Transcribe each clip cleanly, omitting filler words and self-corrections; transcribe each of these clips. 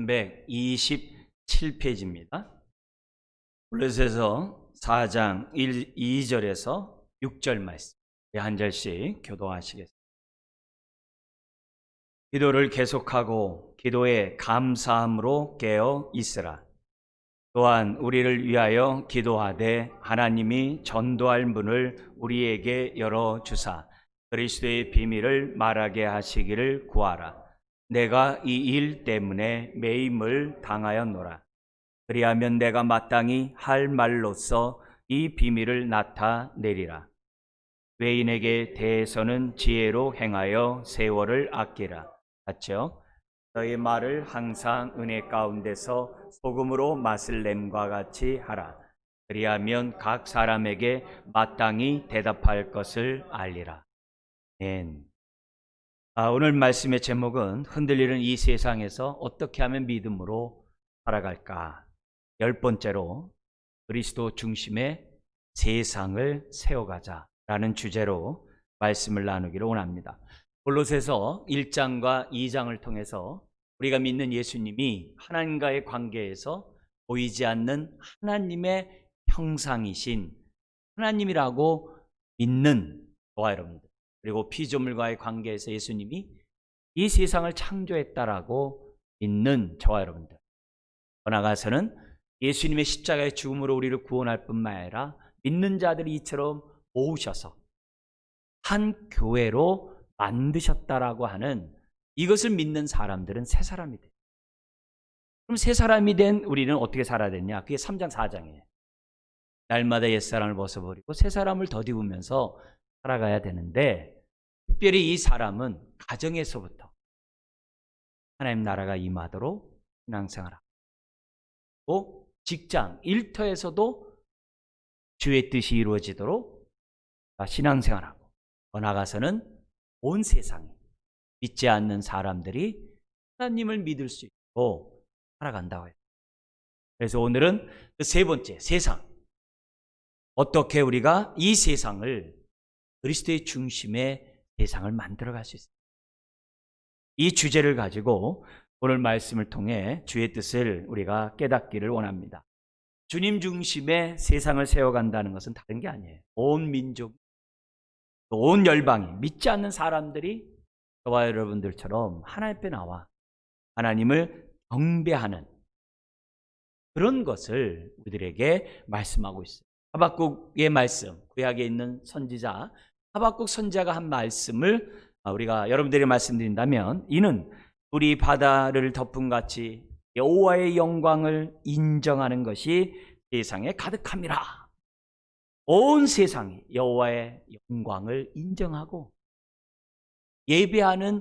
327페이지입니다. 골로새서 4장 2절에서 6절 말씀 한 절씩 교도하시겠습니다. 기도를 계속하고 기도에 감사함으로 깨어 있으라. 또한 우리를 위하여 기도하되 하나님이 전도할 문을 우리에게 열어주사 그리스도의 비밀을 말하게 하시기를 구하라. 내가 이 일 때문에 매임을 당하였노라. 그리하면 내가 마땅히 할 말로써 이 비밀을 나타내리라. 외인에게 대해서는 지혜로 행하여 세월을 아끼라. 맞죠? 너희 말을 항상 은혜 가운데서 소금으로 맛을 냄과 같이 하라. 그리하면 각 사람에게 마땅히 대답할 것을 알리라. 오늘 말씀의 제목은 흔들리는 이 세상에서 어떻게 하면 믿음으로 살아갈까? 10번째로 그리스도 중심의 세상을 세워가자라는 주제로 말씀을 나누기를 원합니다. 골로새서 1장과 2장을 통해서 우리가 믿는 예수님이 하나님과의 관계에서 보이지 않는 하나님의 형상이신 하나님이라고 믿는 저와 여러분들, 그리고 피조물과의 관계에서 예수님이 이 세상을 창조했다라고 믿는 저와 여러분들, 더 나아가서는 예수님의 십자가의 죽음으로 우리를 구원할 뿐만 아니라 믿는 자들이 이처럼 모으셔서 한 교회로 만드셨다라고 하는 이것을 믿는 사람들은 새 사람이 돼요. 그럼 새 사람이 된 우리는 어떻게 살아야 되냐? 그게 3장 4장이에요. 날마다 옛사람을 벗어버리고 새 사람을 덧입으면서 살아가야 되는데, 특별히 이 사람은 가정에서부터 하나님 나라가 임하도록 신앙생활하고, 직장, 일터에서도 주의 뜻이 이루어지도록 신앙생활하고, 더 나아가서는 온 세상에 믿지 않는 사람들이 하나님을 믿을 수 있도록 살아간다고 해요. 그래서 오늘은 그 세 번째, 세상. 어떻게 우리가 이 세상을, 그리스도의 중심의 세상을 만들어갈 수 있습니다. 이 주제를 가지고 오늘 말씀을 통해 주의 뜻을 우리가 깨닫기를 원합니다. 주님 중심의 세상을 세워간다는 것은 다른 게 아니에요. 온 민족, 온 열방이, 믿지 않는 사람들이 저와 여러분들처럼 하나님 앞에 나와 하나님을 경배하는 그런 것을 우리들에게 말씀하고 있어요. 하박국의 말씀, 구약에 있는 선지자 하박국 선지자가 한 말씀을 우리가 여러분들이 말씀드린다면, 이는 우리 바다를 덮은 같이 여호와의 영광을 인정하는 것이 세상에 가득함이라. 온 세상이 여호와의 영광을 인정하고 예배하는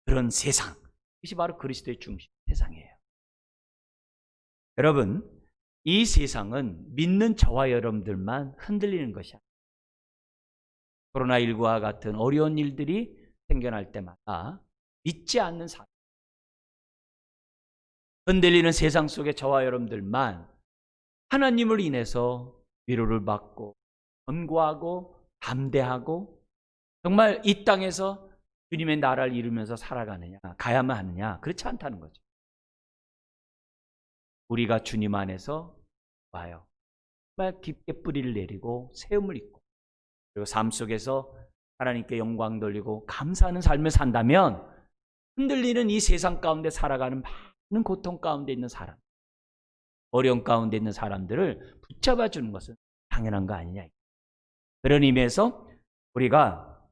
그런 세상, 이것이 바로 그리스도의 중심 세상이에요. 여러분, 이 세상은 믿는 저와 여러분들만 흔들리는 것이 아니에요. 코로나19와 같은 어려운 일들이 생겨날 때마다 믿지 않는 사람, 흔들리는 세상 속에 저와 여러분들만 하나님을 인해서 위로를 받고 견고하고 담대하고 정말 이 땅에서 주님의 나라를 이루면서 살아가느냐, 가야만 하느냐, 그렇지 않다는 거죠. 우리가 주님 안에서 와요. 정말 깊게 뿌리를 내리고 세움을 입고, 그리고 삶 속에서 하나님께 영광 돌리고 감사하는 삶을 산다면, 흔들리는 이 세상 가운데 살아가는 많은 고통 가운데 있는 사람, 어려움 가운데 있는 사람들을 붙잡아 주는 것은 당연한 거 아니냐. 그런 의미에서 우리가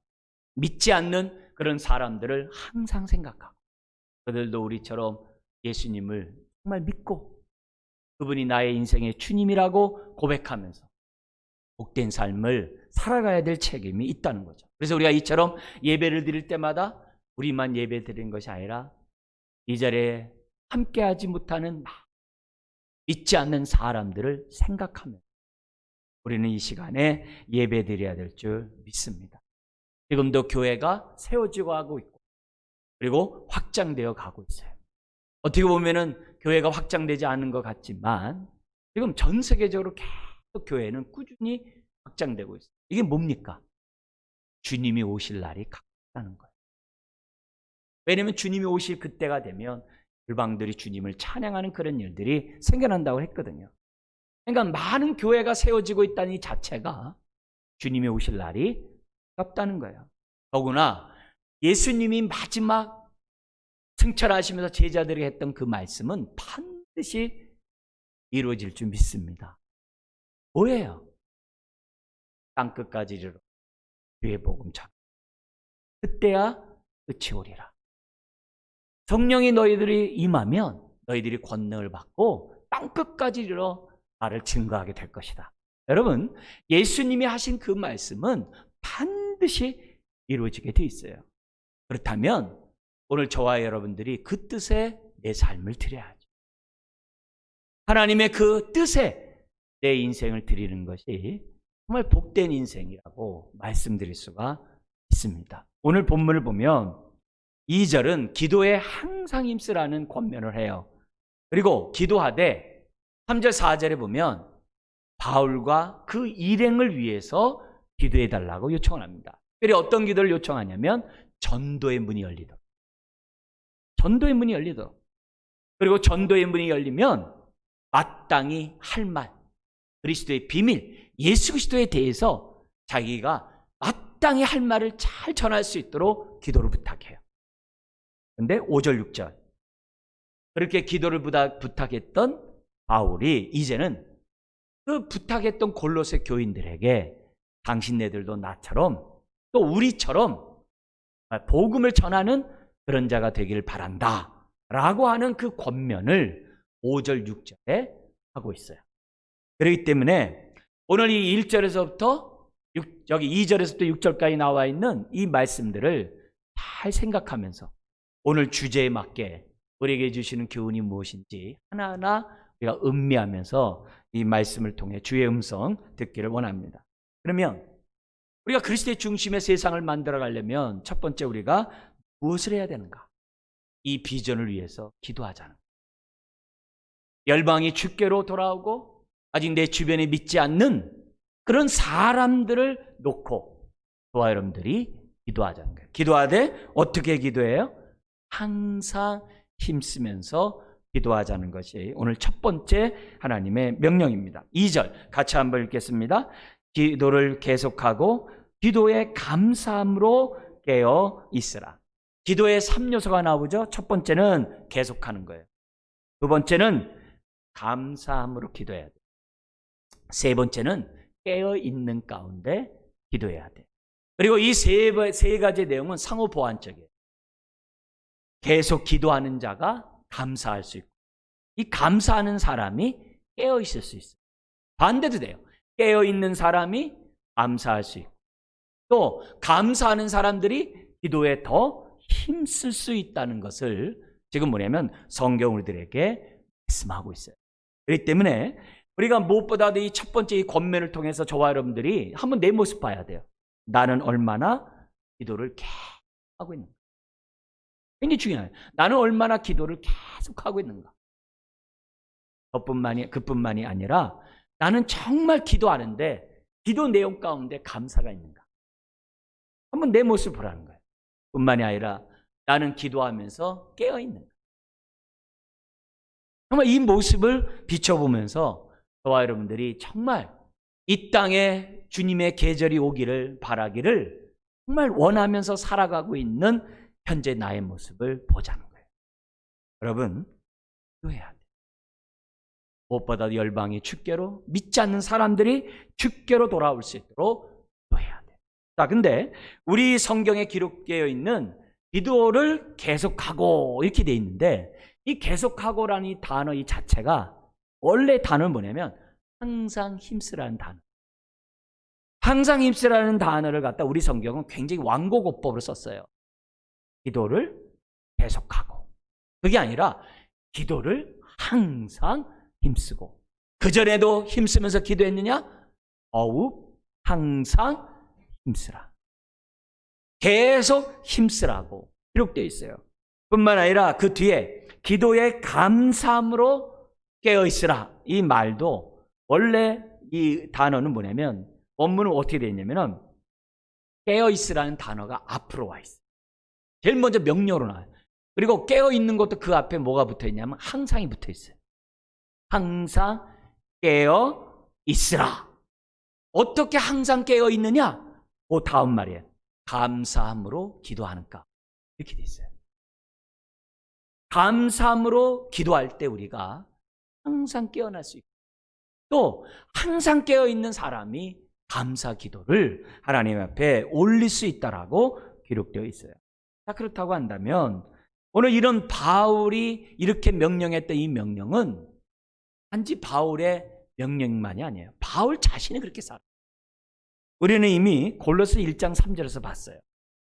믿지 않는 그런 사람들을 항상 생각하고, 그들도 우리처럼 예수님을 정말 믿고 그분이 나의 인생의 주님이라고 고백하면서 복된 삶을 살아가야 될 책임이 있다는 거죠. 그래서 우리가 이처럼 예배를 드릴 때마다 우리만 예배 드리는 것이 아니라 이 자리에 함께하지 못하는 믿지 않는 사람들을 생각하면서 우리는 이 시간에 예배 드려야 될 줄 믿습니다. 지금도 교회가 세워지고 하고 있고, 그리고 확장되어 가고 있어요. 어떻게 보면은 교회가 확장되지 않은 것 같지만 지금 전 세계적으로 계속 교회는 꾸준히 확장되고 있어요. 이게 뭡니까? 주님이 오실 날이 가깝다는 거예요. 왜냐하면 주님이 오실 그때가 되면 열방들이 주님을 찬양하는 그런 일들이 생겨난다고 했거든요. 그러니까 많은 교회가 세워지고 있다는 이 자체가 주님이 오실 날이 가깝다는 거예요. 더구나 예수님이 마지막 승천하시면서 제자들에게 했던 그 말씀은 반드시 이루어질 줄 믿습니다. 뭐예요? 땅끝까지 이르러 주의 복음 전. 그때야 끝이 오리라. 성령이 너희들이 임하면 너희들이 권능을 받고 땅끝까지 이르러 나를 증거하게 될 것이다. 여러분, 예수님이 하신 그 말씀은 반드시 이루어지게 돼 있어요. 그렇다면 오늘 저와 여러분들이 그 뜻에 내 삶을 드려야죠. 하나님의 그 뜻에 내 인생을 드리는 것이 정말 복된 인생이라고 말씀드릴 수가 있습니다. 오늘 본문을 보면 2절은 기도에 항상 힘쓰라는 권면을 해요. 그리고 기도하되 3절 4절에 보면 바울과 그 일행을 위해서 기도해 달라고 요청을 합니다. 특별히 어떤 기도를 요청하냐면 전도의 문이 열리도록. 전도의 문이 열리도록. 그리고 전도의 문이 열리면 마땅히 할 말, 그리스도의 비밀, 예수 그리스도에 대해서 자기가 마땅히 할 말을 잘 전할 수 있도록 기도를 부탁해요. 그런데 5절 6절 그렇게 기도를 부탁했던 바울이 이제는 그 부탁했던 골로새 교인들에게 당신네들도 나처럼 또 우리처럼 복음을 전하는 그런 자가 되기를 바란다 라고 하는 그 권면을 5절 6절에 하고 있어요. 그렇기 때문에 오늘 이 1절에서부터 여기 2절에서부터 6절까지 나와 있는 이 말씀들을 잘 생각하면서 오늘 주제에 맞게 우리에게 주시는 교훈이 무엇인지 하나하나 우리가 음미하면서 이 말씀을 통해 주의 음성 듣기를 원합니다. 그러면 우리가 그리스도의 중심의 세상을 만들어 가려면 첫 번째 우리가 무엇을 해야 되는가? 이 비전을 위해서 기도하자는 거예요. 열방이 주께로 돌아오고 아직 내 주변에 믿지 않는 그런 사람들을 놓고 저와 여러분들이 기도하자는 거예요. 기도하되 어떻게 기도해요? 항상 힘쓰면서 기도하자는 것이 오늘 첫 번째 하나님의 명령입니다. 2절 같이 한번 읽겠습니다. 기도를 계속하고 기도에 감사함으로 깨어 있으라. 기도에 3요소가 나오죠. 첫 번째는 계속하는 거예요. 두 번째는 감사함으로 기도해야 돼요. 세 번째는 깨어 있는 가운데 기도해야 돼요. 그리고 이 세 가지 내용은 상호 보완적이에요. 계속 기도하는 자가 감사할 수 있고 이 감사하는 사람이 깨어 있을 수 있어요. 반대도 돼요. 깨어 있는 사람이 감사할 수 있고 또 감사하는 사람들이 기도에 더 힘쓸 수 있다는 것을 지금 뭐냐면 성경 우리들에게 말씀하고 있어요. 그렇기 때문에 우리가 무엇보다도 이 첫 번째 이 권면을 통해서 저와 여러분들이 한번 내 모습 봐야 돼요. 나는 얼마나 기도를 계속 하고 있는가. 굉장히 중요해요. 나는 얼마나 기도를 계속 하고 있는가. 그뿐만이 아니라 나는 정말 기도하는데 기도 내용 가운데 감사가 있는가. 한번 내 모습을 보라는 거예요. 뿐만이 아니라 나는 기도하면서 깨어있는가. 정말 이 모습을 비춰보면서 저와 여러분들이 정말 이 땅에 주님의 계절이 오기를 바라기를 정말 원하면서 살아가고 있는 현재 나의 모습을 보자는 거예요. 여러분, 기도해야 돼요. 무엇보다 열방이 주께로, 믿지 않는 사람들이 주께로 돌아올 수 있도록 기도해야 돼요. 자, 근데 우리 성경에 기록되어 있는 기도를 계속하고 이렇게 돼 있는데 이 계속하고라는 이 단어 이 자체가 원래 단어는 뭐냐면 항상 힘쓰라는 단어. 항상 힘쓰라는 단어를 갖다 우리 성경은 굉장히 완고고법으로 썼어요. 기도를 계속하고. 그게 아니라 기도를 항상 힘쓰고. 그전에도 힘쓰면서 기도했느냐? 더욱 항상 힘쓰라. 계속 힘쓰라고 기록되어 있어요. 뿐만 아니라 그 뒤에 기도의 감사함으로 깨어있으라. 이 말도 원래 이 단어는 뭐냐면 원문은 어떻게 되어 있냐면 깨어있으라는 단어가 앞으로 와 있어요. 제일 먼저 명령으로 나와요. 그리고 깨어 있는 것도 그 앞에 뭐가 붙어 있냐면 항상이 붙어 있어요. 항상 깨어 있으라. 어떻게 항상 깨어 있느냐? 그 다음 말이에요. 감사함으로 기도하는가. 이렇게 돼 있어요. 감사함으로 기도할 때 우리가 항상 깨어날 수 있고, 또 항상 깨어 있는 사람이 감사 기도를 하나님 앞에 올릴 수 있다라고 기록되어 있어요. 자, 그렇다고 한다면 오늘 이런 바울이 이렇게 명령했던 이 명령은 단지 바울의 명령만이 아니에요. 바울 자신이 그렇게 살아요. 우리는 이미 골로새 1장 3절에서 봤어요.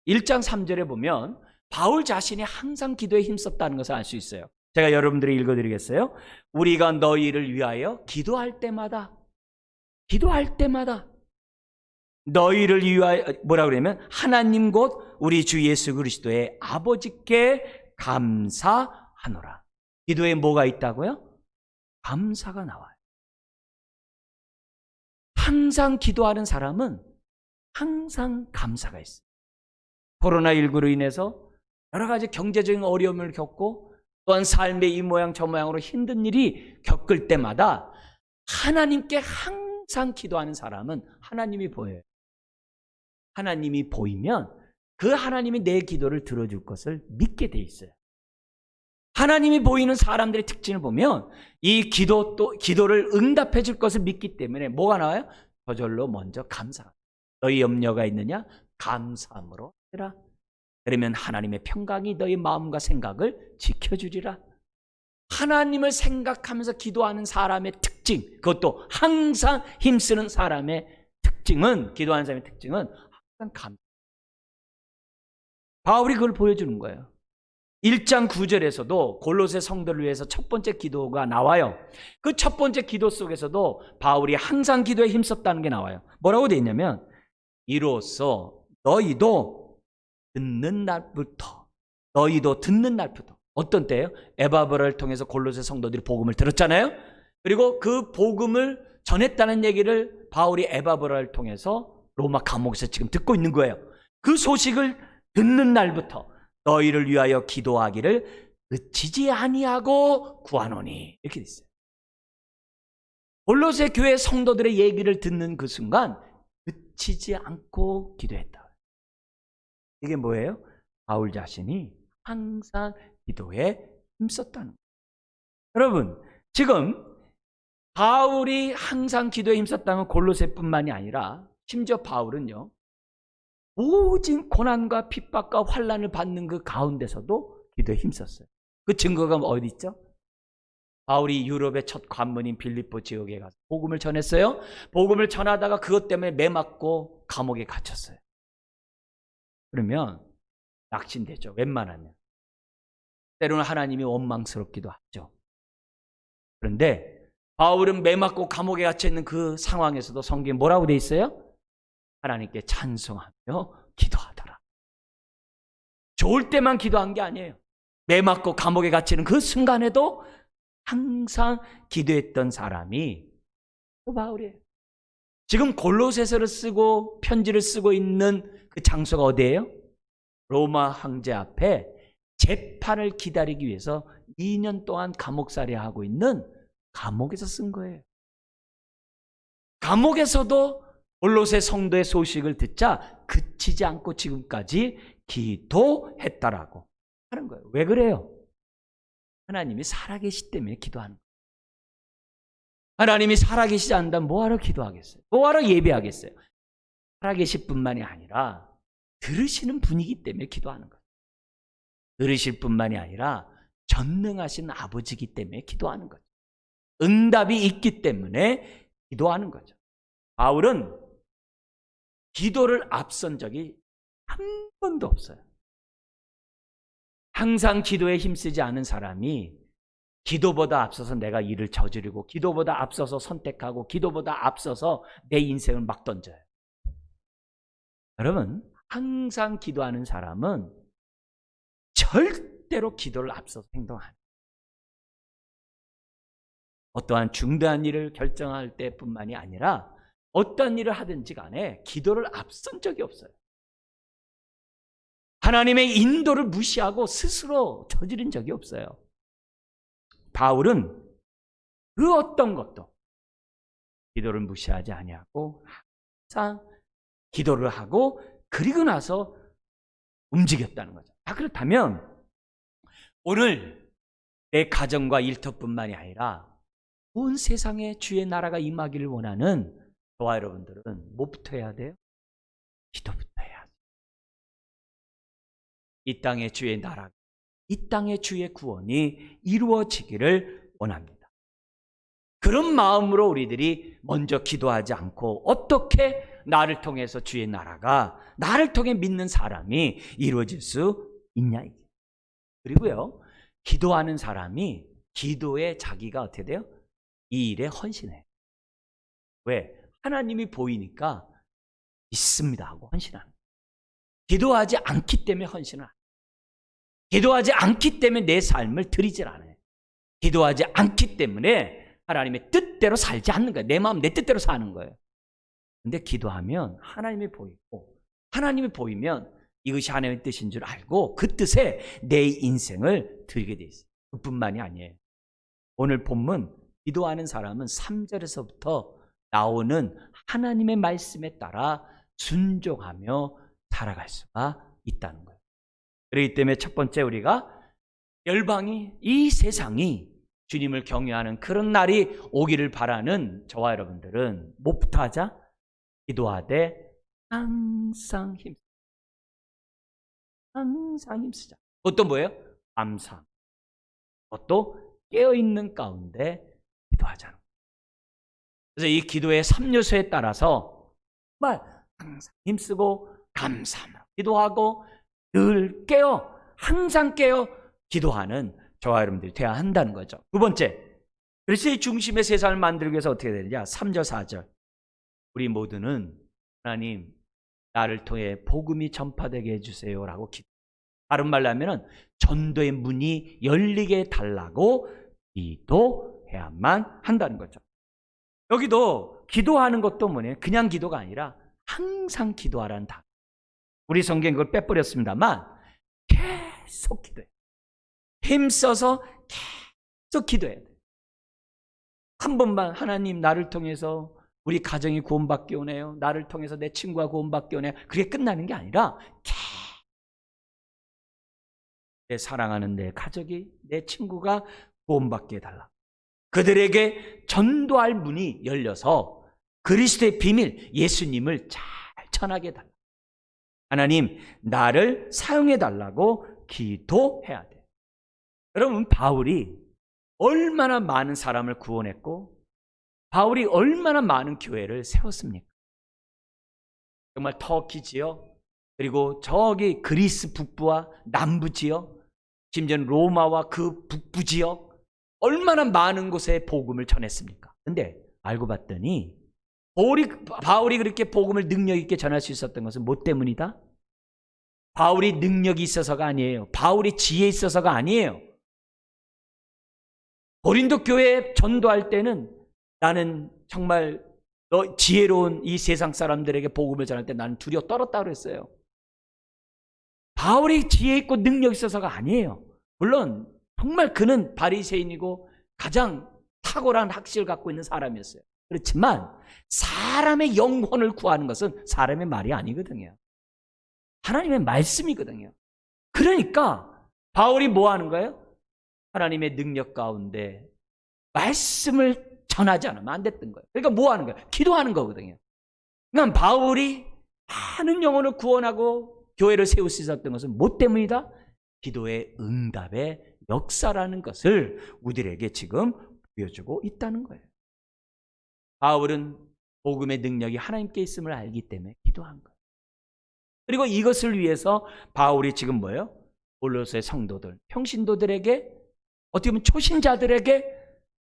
1장 3절에 보면 바울 자신이 항상 기도에 힘썼다는 것을 알 수 있어요. 제가 여러분들에게 읽어드리겠어요. 우리가 너희를 위하여 기도할 때마다 너희를 위하여 뭐라 그러냐면 하나님 곧 우리 주 예수 그리스도의 아버지께 감사하노라. 기도에 뭐가 있다고요? 감사가 나와요. 항상 기도하는 사람은 항상 감사가 있어요. 코로나19로 인해서 여러 가지 경제적인 어려움을 겪고 또한 삶의 이 모양 저 모양으로 힘든 일이 겪을 때마다 하나님께 항상 기도하는 사람은 하나님이 보여요. 하나님이 보이면 그 하나님이 내 기도를 들어줄 것을 믿게 돼 있어요. 하나님이 보이는 사람들의 특징을 보면 이 기도를 응답해 줄 것을 믿기 때문에 뭐가 나와요? 저절로 먼저 감사. 너희 염려가 있느냐? 감사함으로 해라. 그러면 하나님의 평강이 너희 마음과 생각을 지켜주리라. 하나님을 생각하면서 기도하는 사람의 특징, 그것도 항상 힘쓰는 사람의 특징은, 기도하는 사람의 특징은 항상 감사. 바울이 그걸 보여주는 거예요. 1장 9절에서도 골로새 성도를 위해서 첫 번째 기도가 나와요. 그 첫 번째 기도 속에서도 바울이 항상 기도에 힘썼다는 게 나와요. 뭐라고 되어 있냐면 이로써 너희도 듣는 날부터 어떤 때예요? 에바브라를 통해서 골로새 성도들이 복음을 들었잖아요. 그리고 그 복음을 전했다는 얘기를 바울이 에바브라를 통해서 로마 감옥에서 지금 듣고 있는 거예요. 그 소식을 듣는 날부터 너희를 위하여 기도하기를 그치지 아니하고 구하노니. 이렇게 돼 있어요. 골로새 교회 성도들의 얘기를 듣는 그 순간 그치지 않고 기도했다. 이게 뭐예요? 바울 자신이 항상 기도에 힘썼다는 거예요. 여러분, 지금 바울이 항상 기도에 힘썼다는 골로새뿐만이 아니라 심지어 바울은요, 모진 고난과 핍박과 환난을 받는 그 가운데서도 기도에 힘썼어요. 그 증거가 어디 있죠? 바울이 유럽의 첫 관문인 빌립보 지역에 가서 복음을 전했어요. 복음을 전하다가 그것 때문에 매맞고 감옥에 갇혔어요. 그러면 낙심되죠. 웬만하면. 때로는 하나님이 원망스럽기도 하죠. 그런데 바울은 매맞고 감옥에 갇혀있는 그 상황에서도 성경에 뭐라고 돼 있어요? 하나님께 찬송하며 기도하더라. 좋을 때만 기도한 게 아니에요. 매맞고 감옥에 갇히는 그 순간에도 항상 기도했던 사람이 그 바울이에요. 지금 골로새서를 쓰고 편지를 쓰고 있는 그 장소가 어디예요? 로마 황제 앞에 재판을 기다리기 위해서 2년 동안 감옥살이 하고 있는 감옥에서 쓴 거예요. 감옥에서도 골로새 성도의 소식을 듣자 그치지 않고 지금까지 기도했다라고 하는 거예요. 왜 그래요? 하나님이 살아계시 때문에 기도하는 거예요. 하나님이 살아계시지 않는다면 뭐하러 기도하겠어요? 뭐하러 예배하겠어요? 살아계실 뿐만이 아니라 들으시는 분이기 때문에 기도하는 거예요. 들으실 뿐만이 아니라 전능하신 아버지이기 때문에 기도하는 거죠. 응답이 있기 때문에 기도하는 거죠. 바울은 기도를 앞선 적이 한 번도 없어요. 항상 기도에 힘쓰지 않은 사람이 기도보다 앞서서 내가 일을 저지르고 기도보다 앞서서 선택하고 기도보다 앞서서 내 인생을 막 던져요. 여러분, 항상 기도하는 사람은 절대로 기도를 앞서서 행동하는, 어떠한 중대한 일을 결정할 때뿐만이 아니라 어떤 일을 하든지 간에 기도를 앞선 적이 없어요. 하나님의 인도를 무시하고 스스로 저지른 적이 없어요. 바울은 그 어떤 것도 기도를 무시하지 아니하고 항상 기도를 하고 그리고 나서 움직였다는 거죠. 그렇다면 오늘 내 가정과 일터뿐만이 아니라 온 세상에 주의 나라가 임하기를 원하는 저와 여러분들은 뭐부터 해야 돼요? 기도부터 해야 돼요. 이 땅의 주의 나라, 이 땅의 주의 구원이 이루어지기를 원합니다. 그런 마음으로 우리들이 먼저 기도하지 않고 어떻게 나를 통해서 주의 나라가, 나를 통해 믿는 사람이 이루어질 수 있냐. 그리고요, 기도하는 사람이 기도에 자기가 어떻게 돼요? 이 일에 헌신해. 왜? 하나님이 보이니까 믿습니다 하고 헌신하는 거예요. 기도하지 않기 때문에 헌신을 안 해요. 기도하지 않기 때문에 내 삶을 드리질 않아요. 기도하지 않기 때문에 하나님의 뜻대로 살지 않는 거예요. 내 마음 내 뜻대로 사는 거예요. 근데 기도하면 하나님이 보이고, 하나님이 보이면 이것이 하나님의 뜻인 줄 알고 그 뜻에 내 인생을 드리게 돼 있어요. 그뿐만이 아니에요. 오늘 본문 기도하는 사람은 3절에서부터 나오는 하나님의 말씀에 따라 순종하며 살아갈 수가 있다는 거예요. 그렇기 때문에 첫 번째 우리가 열방이, 이 세상이 주님을 경외하는 그런 날이 오기를 바라는 저와 여러분들은 뭐부터 하자? 기도하되 항상 힘쓰자. 그것도 뭐예요? 감사함. 그것도 깨어있는 가운데 기도하자는 거예요. 그래서 이 기도의 3요소에 따라서 정말 항상 힘쓰고 감사함으로 기도하고 늘 깨어, 항상 깨어 기도하는 저와 여러분들이 되어야 한다는 거죠. 두 번째, 그리스도의 중심의 세상을 만들기 위해서 어떻게 되느냐? 3절 4절 우리 모두는 하나님 나를 통해 복음이 전파되게 해주세요라고 기도. 다른 말로 하면 전도의 문이 열리게 해달라고 기도해야만 한다는 거죠. 여기도 기도하는 것도 뭐냐? 그냥 기도가 아니라 항상 기도하라는 단어. 우리 성경 그걸 빼버렸습니다만 계속 기도해요. 힘써서 계속 기도해야 돼요. 한 번만 하나님 나를 통해서 우리 가정이 구원받게 오네요. 나를 통해서 내 친구가 구원받게 오네요. 그게 끝나는 게 아니라 내 사랑하는 내 가족이, 내 친구가 구원받게 해달라. 그들에게 전도할 문이 열려서 그리스도의 비밀, 예수님을 잘 전하게 해달라. 하나님 나를 사용해달라고 기도해야 돼. 여러분, 바울이 얼마나 많은 사람을 구원했고 바울이 얼마나 많은 교회를 세웠습니까? 정말 터키 지역, 그리고 저기 그리스 북부와 남부 지역, 심지어는 로마와 그 북부 지역, 얼마나 많은 곳에 복음을 전했습니까? 근데 알고 봤더니 바울이 그렇게 복음을 능력 있게 전할 수 있었던 것은 뭐 때문이다? 바울이 능력이 있어서가 아니에요. 바울이 지혜 있어서가 아니에요. 고린도 교회에 전도할 때는 나는 정말 지혜로운 이 세상 사람들에게 복음을 전할 때 나는 두려워 떨었다고 그랬어요. 바울이 지혜 있고 능력 있어서가 아니에요. 물론 정말 그는 바리새인이고 가장 탁월한 학식을 갖고 있는 사람이었어요. 그렇지만 사람의 영혼을 구하는 것은 사람의 말이 아니거든요. 하나님의 말씀이거든요. 그러니까 바울이 뭐 하는 거예요? 하나님의 능력 가운데 말씀을 전하지 않으면 안 됐던 거예요. 그러니까 뭐 하는 거예요? 기도하는 거거든요. 그러니까 바울이 많은 영혼을 구원하고 교회를 세울 수 있었던 것은 뭐 때문이다? 기도의 응답의 역사라는 것을 우리들에게 지금 보여주고 있다는 거예요. 바울은 복음의 능력이 하나님께 있음을 알기 때문에 기도한 거예요. 그리고 이것을 위해서 바울이 지금 뭐예요? 골로새 성도들, 평신도들에게, 어떻게 보면 초신자들에게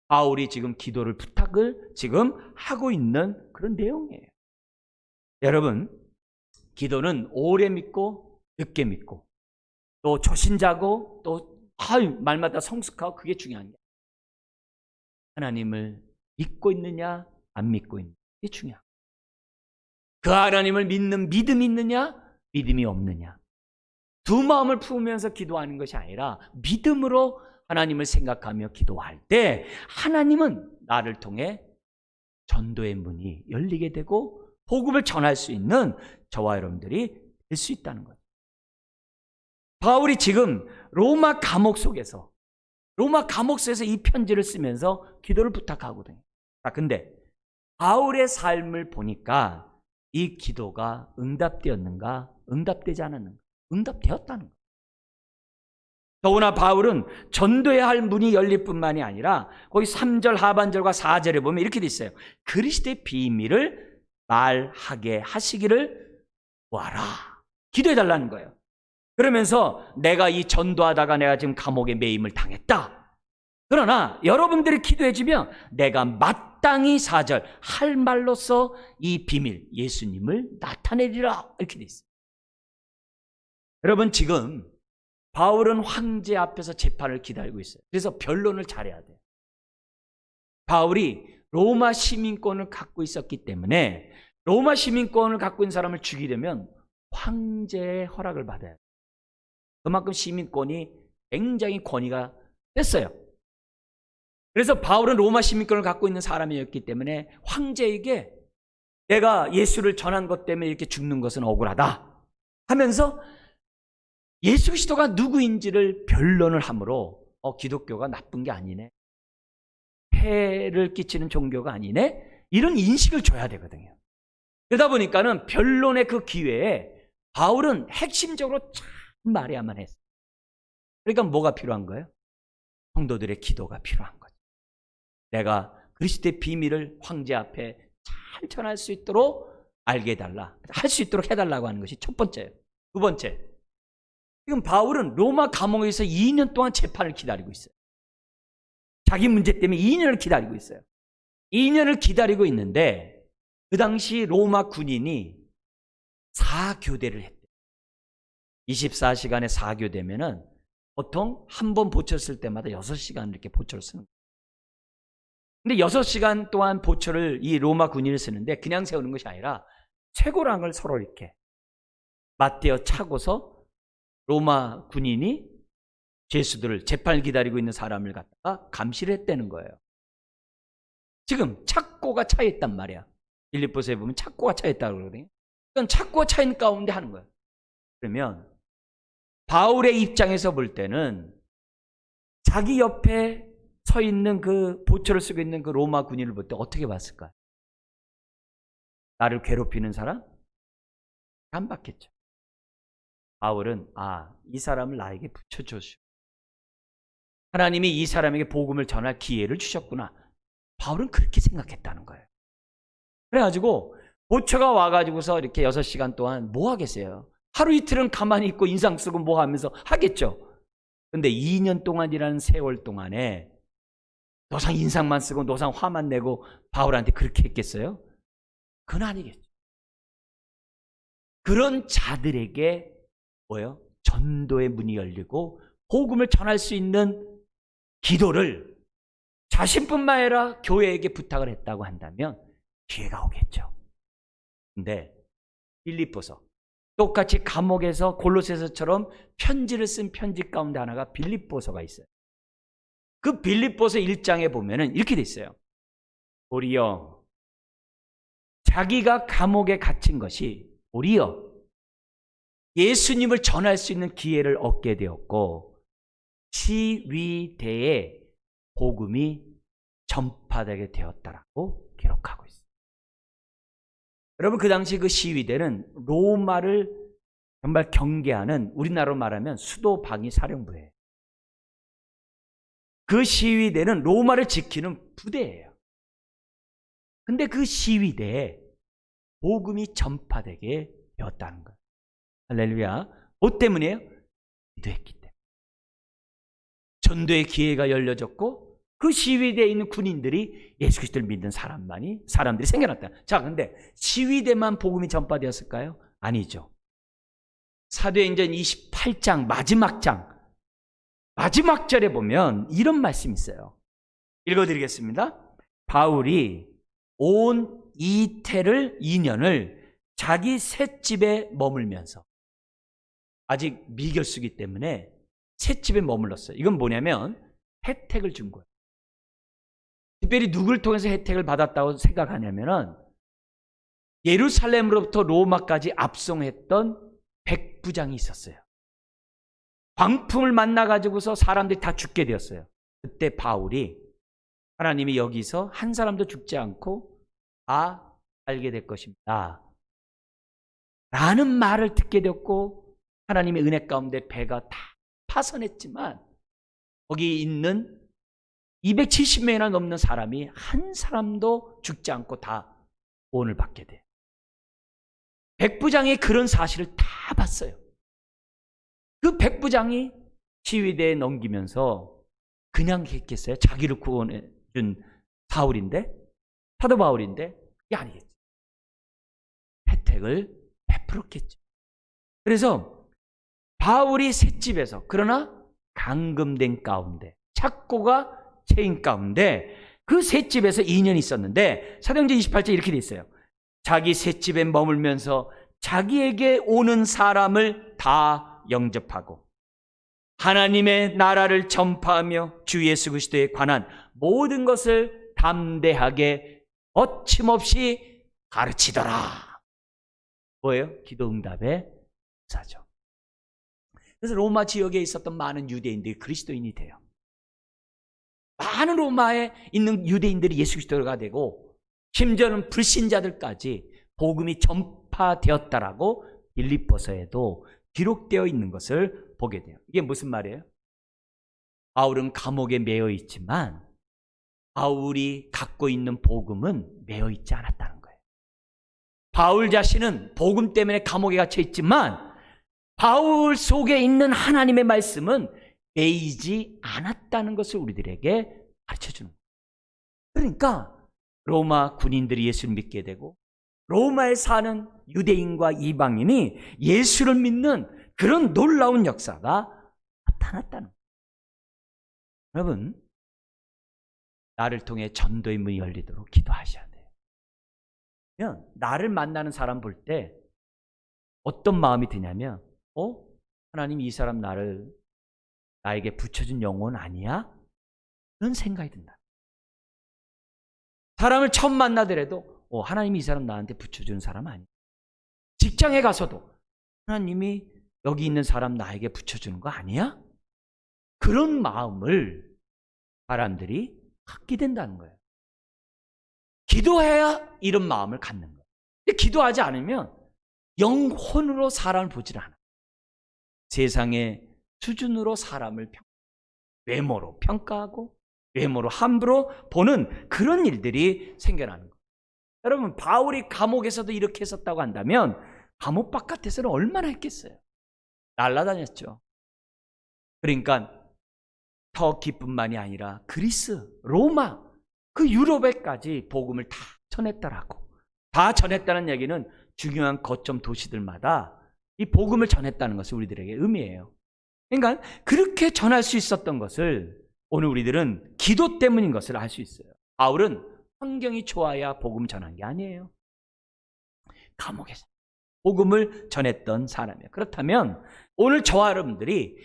바울이 지금 기도를 부탁을 지금 하고 있는 그런 내용이에요. 여러분, 기도는 오래 믿고 늦게 믿고 또 초신자고 또 말마다 성숙하고 그게 중요한 게 하나님을 믿고 있느냐 안 믿고 있느냐, 이게 중요해요. 그 하나님을 믿는 믿음이 있느냐 믿음이 없느냐, 두 마음을 품으면서 기도하는 것이 아니라 믿음으로 하나님을 생각하며 기도할 때 하나님은 나를 통해 전도의 문이 열리게 되고 복음을 전할 수 있는 저와 여러분들이 될 수 있다는 거죠. 바울이 지금 로마 감옥 속에서 이 편지를 쓰면서 기도를 부탁하거든요. 근데 바울의 삶을 보니까 이 기도가 응답되었는가, 응답되지 않았는가? 응답되었다는 거예요. 더구나 바울은 전도해야 할 문이 열릴 뿐만이 아니라 거기 3절 하반절과 4절에 보면 이렇게 돼 있어요. 그리스도의 비밀을 말하게 하시기를 구하라. 기도해 달라는 거예요. 그러면서 내가 이 전도하다가 내가 지금 감옥에 매임을 당했다. 그러나 여러분들이 기도해 주면 내가 마땅히 4절 할 말로써 이 비밀 예수님을 나타내리라. 이렇게 돼 있어요. 여러분, 지금 바울은 황제 앞에서 재판을 기다리고 있어요. 그래서 변론을 잘해야 돼요. 바울이 로마 시민권을 갖고 있었기 때문에 로마 시민권을 갖고 있는 사람을 죽이려면 황제의 허락을 받아야 돼요. 그만큼 시민권이 굉장히 권위가 됐어요. 그래서 바울은 로마 시민권을 갖고 있는 사람이었기 때문에 황제에게 내가 예수를 전한 것 때문에 이렇게 죽는 것은 억울하다 하면서 예수 그리스도가 누구인지를 변론을 함으로 기독교가 나쁜 게 아니네, 해를 끼치는 종교가 아니네, 이런 인식을 줘야 되거든요. 그러다 보니까는 변론의 그 기회에 바울은 핵심적으로 참 말해야만 했어요. 그러니까 뭐가 필요한 거예요? 성도들의 기도가 필요한 거죠. 내가 그리스도의 비밀을 황제 앞에 잘 전할 수 있도록 알게 해달라, 할 수 있도록 해달라고 하는 것이 첫 번째예요. 두 번째, 지금 바울은 로마 감옥에서 2년 동안 재판을 기다리고 있어요. 자기 문제 때문에 2년을 기다리고 있어요. 2년을 기다리고 있는데 그 당시 로마 군인이 4교대를 했대요. 24시간에 4교대면은 보통 한 번 보초 쓸 때마다 6시간 이렇게 보초를 쓰는 거예요. 근데 6시간 동안 보초를 이 로마 군인을 쓰는데 그냥 세우는 것이 아니라 쇠고랑을 서로 이렇게 맞대어 차고서 로마 군인이 죄수들을, 재판을 기다리고 있는 사람을 갖다가 감시를 했다는 거예요. 지금 착고가 차 있단 말이야. 빌립보서에 보면 착고가 차 있다고 그러거든요. 그건 착고가 차 있는 가운데 하는 거예요. 그러면 바울의 입장에서 볼 때는 자기 옆에 서 있는 그 보초를 쓰고 있는 그 로마 군인을 볼 때 어떻게 봤을까요? 나를 괴롭히는 사람? 안 받겠죠. 바울은 이 사람을 나에게 붙여줬죠. 하나님이 이 사람에게 복음을 전할 기회를 주셨구나. 바울은 그렇게 생각했다는 거예요. 그래가지고 보초가 와가지고서 이렇게 6시간 동안 뭐 하겠어요? 하루 이틀은 가만히 있고 인상 쓰고 뭐 하면서 하겠죠. 근데 2년 동안이라는 세월 동안에 노상 인상만 쓰고 노상 화만 내고 바울한테 그렇게 했겠어요? 그건 아니겠죠. 그런 자들에게 뭐예요? 전도의 문이 열리고 복음을 전할 수 있는 기도를 자신뿐만 아니라 교회에게 부탁을 했다고 한다면 기회가 오겠죠. 근데 빌립보서, 똑같이 감옥에서 골로새서처럼 편지를 쓴 편지 가운데 하나가 빌립보서가 있어요. 그 빌립보서 1장에 보면은 이렇게 돼 있어요. 도리어 자기가 감옥에 갇힌 것이 도리어 예수님을 전할 수 있는 기회를 얻게 되었고 시위대에 복음이 전파되게 되었다라고 기록하고 있어요. 여러분, 그 당시 그 시위대는 로마를 정말 경계하는, 우리나라로 말하면 수도 방위 사령부예요. 그 시위대는 로마를 지키는 부대예요. 근데 그 시위대에 복음이 전파되게 되었다는 거예요. 할렐루야. 뭐 때문이에요? 기도했기 때문에. 전도의 기회가 열려졌고 그 시위대에 있는 군인들이 예수 그리스도를 믿는 사람들이 생겨났다. 자, 근데 시위대만 복음이 전파되었을까요? 아니죠. 사도행전 28장 마지막 절에 보면 이런 말씀이 있어요. 읽어드리겠습니다. 바울이 온 이태를 2년을 자기 셋집에 머물면서, 아직 미결수기 때문에 셋집에 머물렀어요. 이건 뭐냐면 혜택을 준 거예요. 특별히 누굴 통해서 혜택을 받았다고 생각하냐면은 예루살렘으로부터 로마까지 압송했던 백부장이 있었어요. 광풍을 만나가지고서 사람들이 다 죽게 되었어요. 그때 바울이 하나님이 여기서 한 사람도 죽지 않고 다 살게 될 것입니다 라는 말을 듣게 되었고, 하나님의 은혜 가운데 배가 다 파선했지만 거기 있는 270명이나 넘는 사람이 한 사람도 죽지 않고 다 구원을 받게 돼요. 백부장이 그런 사실을 다 봤어요. 그 백부장이 시위대에 넘기면서 그냥 했겠어요? 자기를 구원해 준 사울인데, 사도 바울인데? 그게 아니겠죠. 혜택을 베풀었겠죠. 그래서 바울이 셋집에서, 그러나 감금된 가운데, 착고가 체인 가운데 그 셋집에서 2년이 있었는데, 사도행전 28절 이렇게 돼 있어요. 자기 셋집에 머물면서 자기에게 오는 사람을 다 영접하고 하나님의 나라를 전파하며 주 예수 그리스도에 관한 모든 것을 담대하게 거침없이 가르치더라. 뭐예요? 기도 응답의 사죠. 그래서 로마 지역에 있었던 많은 유대인들이 그리스도인이 돼요. 많은 로마에 있는 유대인들이 예수 그리스도가 되고, 심지어는 불신자들까지 복음이 전파되었다라고 빌립보서에도 기록되어 있는 것을 보게 돼요. 이게 무슨 말이에요? 바울은 감옥에 매여 있지만 바울이 갖고 있는 복음은 매여 있지 않았다는 거예요. 바울 자신은 복음 때문에 감옥에 갇혀 있지만 바울 속에 있는 하나님의 말씀은 매이지 않았다는 것을 우리들에게 가르쳐주는 거예요. 그러니까 로마 군인들이 예수를 믿게 되고 로마에 사는 유대인과 이방인이 예수를 믿는 그런 놀라운 역사가 나타났다는 거예요. 여러분, 나를 통해 전도의 문이 열리도록 기도하셔야 돼요. 나를 만나는 사람 볼 때 어떤 마음이 드냐면, 하나님, 이 사람 나에게 붙여준 영혼 아니야? 그런 생각이 든다. 사람을 처음 만나더라도 하나님이 이 사람 나한테 붙여준 사람 아니야. 직장에 가서도 하나님이 여기 있는 사람 나에게 붙여주는 거 아니야? 그런 마음을 사람들이 갖게 된다는 거예요. 기도해야 이런 마음을 갖는 거예요. 근데 기도하지 않으면 영혼으로 사람을 보질 않아요. 세상의 수준으로 사람을 외모로 평가하고 외모로 함부로 보는 그런 일들이 생겨나는 거예요. 여러분, 바울이 감옥에서도 이렇게 했었다고 한다면 감옥 바깥에서는 얼마나 했겠어요? 날아다녔죠. 그러니까 터키뿐만이 아니라 그리스, 로마, 그 유럽에까지 복음을 다 전했다라고. 다 전했다는 얘기는 중요한 거점 도시들마다 이 복음을 전했다는 것을 우리들에게 의미해요. 그러니까 그렇게 전할 수 있었던 것을 오늘 우리들은 기도 때문인 것을 알 수 있어요. 바울은 환경이 좋아야 복음 전한 게 아니에요. 감옥에서 복음을 전했던 사람이에요. 그렇다면 오늘 저와 여러분들이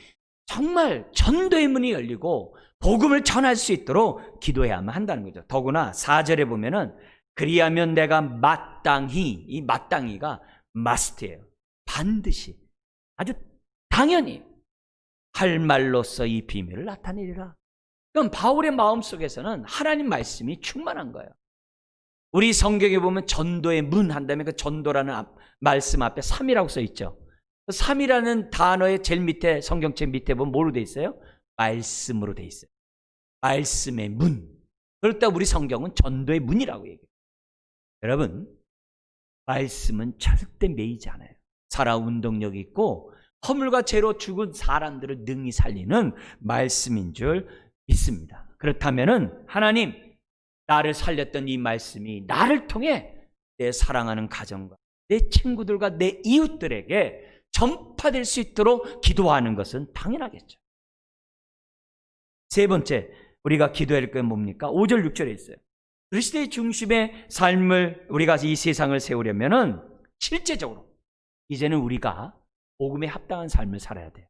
정말 전도의 문이 열리고 복음을 전할 수 있도록 기도해야만 한다는 거죠. 더구나 4절에 보면은 그리하면 내가 마땅히, 이 마땅히가 must예요. 반드시, 아주 당연히 할 말로써 이 비밀을 나타내리라. 그럼 바울의 마음속에서는 하나님 말씀이 충만한 거예요. 우리 성경에 보면 전도의 문 한다면 그 전도라는 말씀 앞에 3이라고 써 있죠. 3이라는 단어의 제일 밑에, 성경책 밑에 보면 뭐로 돼 있어요? 말씀으로 돼 있어요. 말씀의 문. 그럴 때 우리 성경은 전도의 문이라고 얘기해요. 여러분, 말씀은 절대 매이지 않아요. 살아 운동력이 있고 허물과 죄로 죽은 사람들을 능히 살리는 말씀인 줄 믿습니다. 그렇다면은 하나님, 나를 살렸던 이 말씀이 나를 통해 내 사랑하는 가정과 내 친구들과 내 이웃들에게 전파될 수 있도록 기도하는 것은 당연하겠죠. 세 번째, 우리가 기도해야 할 건 뭡니까? 5절 6절에 있어요. 그리스도의 중심의 삶을 우리가 이 세상을 세우려면은 실제적으로 이제는 우리가 복음에 합당한 삶을 살아야 돼요.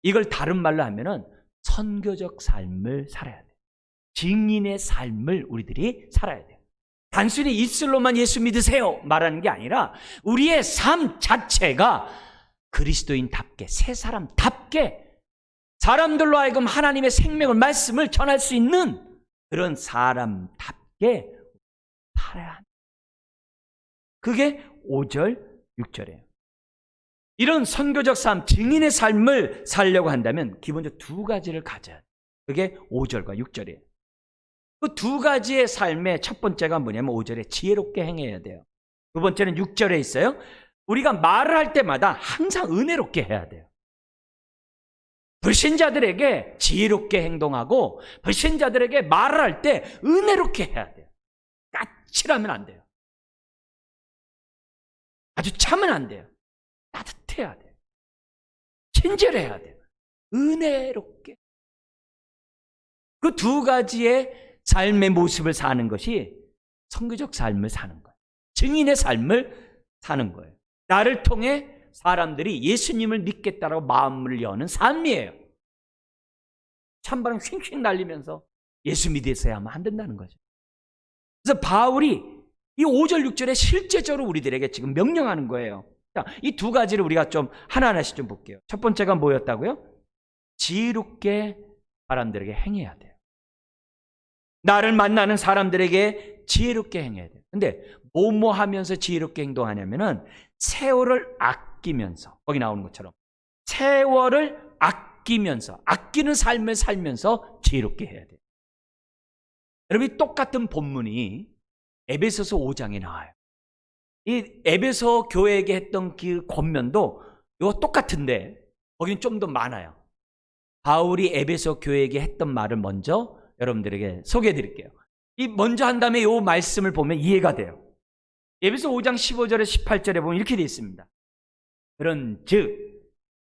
이걸 다른 말로 하면은 선교적 삶을 살아야 돼요. 증인의 삶을 우리들이 살아야 돼요. 단순히 입술로만 예수 믿으세요 말하는 게 아니라 우리의 삶 자체가 그리스도인답게, 새 사람답게 사람들로 하여금 하나님의 생명을, 말씀을 전할 수 있는 그런 사람답게 살아야 합니다. 그게 5절, 6절이에요. 이런 선교적 삶, 증인의 삶을 살려고 한다면 기본적으로 두 가지를 가져야 돼요. 그게 5절과 6절이에요. 그 두 가지의 삶의 첫 번째가 뭐냐면 5절에 지혜롭게 행해야 돼요. 두 번째는 6절에 있어요. 우리가 말을 할 때마다 항상 은혜롭게 해야 돼요. 불신자들에게 지혜롭게 행동하고 불신자들에게 말을 할 때 은혜롭게 해야 돼요. 까칠하면 안 돼요. 아주 참으면 안 돼요. 따뜻해야 돼요. 친절해야 돼요. 은혜롭게. 그 두 가지의 삶의 모습을 사는 것이 선교적 삶을 사는 거예요. 증인의 삶을 사는 거예요. 나를 통해 사람들이 예수님을 믿겠다라고 마음을 여는 삶이에요. 찬바람 휙휙 날리면서 예수 믿으세요 하면 안 된다는 거죠. 그래서 바울이 이 5절 6절에 실제적으로 우리들에게 지금 명령하는 거예요. 자, 이 두 가지를 우리가 좀 하나하나씩 좀 볼게요. 첫 번째가 뭐였다고요? 지혜롭게 사람들에게 행해야 돼요. 나를 만나는 사람들에게 지혜롭게 행해야 돼요. 근데 뭐뭐 하면서 지혜롭게 행동하냐면은 세월을 아끼면서, 거기 나오는 것처럼 세월을 아끼면서, 아끼는 삶을 살면서 지혜롭게 해야 돼요. 여러분, 똑같은 본문이 에베소서 5장에 나와요. 이 에베소 교회에게 했던 그 권면도 이거 똑같은데 거기는 좀 더 많아요. 바울이 에베소 교회에게 했던 말을 먼저 여러분들에게 소개해 드릴게요. 이 먼저 한 다음에 이 말씀을 보면 이해가 돼요. 에베소 5장 15절에 18절에 보면 이렇게 되어 있습니다. 그런즉